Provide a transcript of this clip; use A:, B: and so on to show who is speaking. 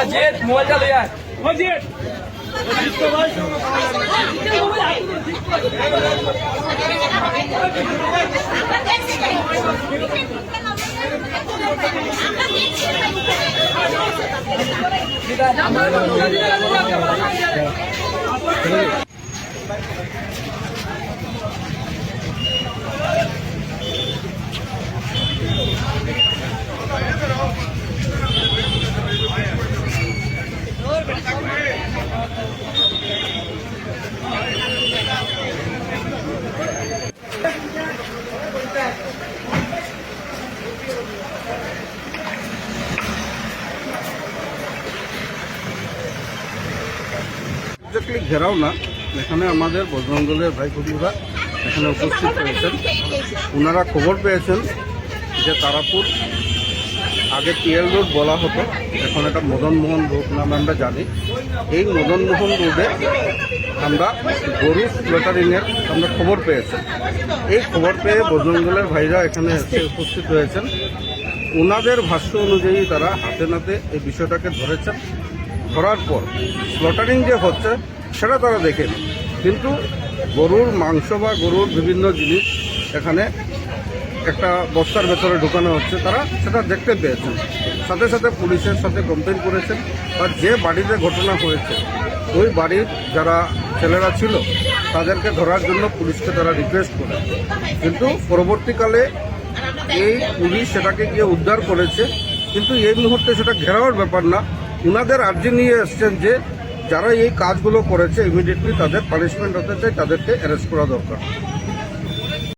A: Ajit mobile चलो यार अजीत
B: ঘেরাও না, এখানে আমাদের বজরঙ্গলের ভাই বন্ধুরা এখানে উপস্থিত হয়েছেন। ওনারা খবর পেয়েছেন যে তারাপুর আগে পিএল রোড বলা হতো, এখন এটা মদনমোহন রোড নামে আমরা জানি। এই মদনমোহন রোডে আমরা গরু স্লটারিংয়ের আমরা খবর পেয়েছি। এই খবর পেয়ে বজরঙ্গলের ভাইরা এখানে এসে উপস্থিত হয়েছেন। ওনাদের ভাষ্য অনুযায়ী তারা হাতে নাতে এই বিষয়টাকে ধরেছেন। ধরার পর স্লটারিং যে হচ্ছে সেটা তারা দেখেনি, কিন্তু গরুর মাংস বা গরুর বিভিন্ন জিনিস এখানে একটা বস্তার ভেতরে ঢুকানো হচ্ছে, তারা সেটা দেখতে পেয়েছেন। সাথে সাথে পুলিশের সাথে কমপ্লেন করেছেন। আর যে বাড়িতে ঘটনা হয়েছে ওই বাড়ির যারা ছেলেরা ছিল তাদেরকে ধরার জন্য পুলিশকে তারা রিকোয়েস্ট করে, কিন্তু পরবর্তীকালে এই পুলিশ সেটাকে গিয়ে উদ্ধার করেছে। কিন্তু এই মুহূর্তে সেটা ঘেরাওয়ার ব্যাপার না, ওনাদের আর্জি নিয়ে এসছেন যে যারা এই কাজগুলো করেছে ইমিডিয়েটলি তাদের পানিশমেন্ট হতে চাই, তাদেরকে অ্যারেস্ট করা দরকার।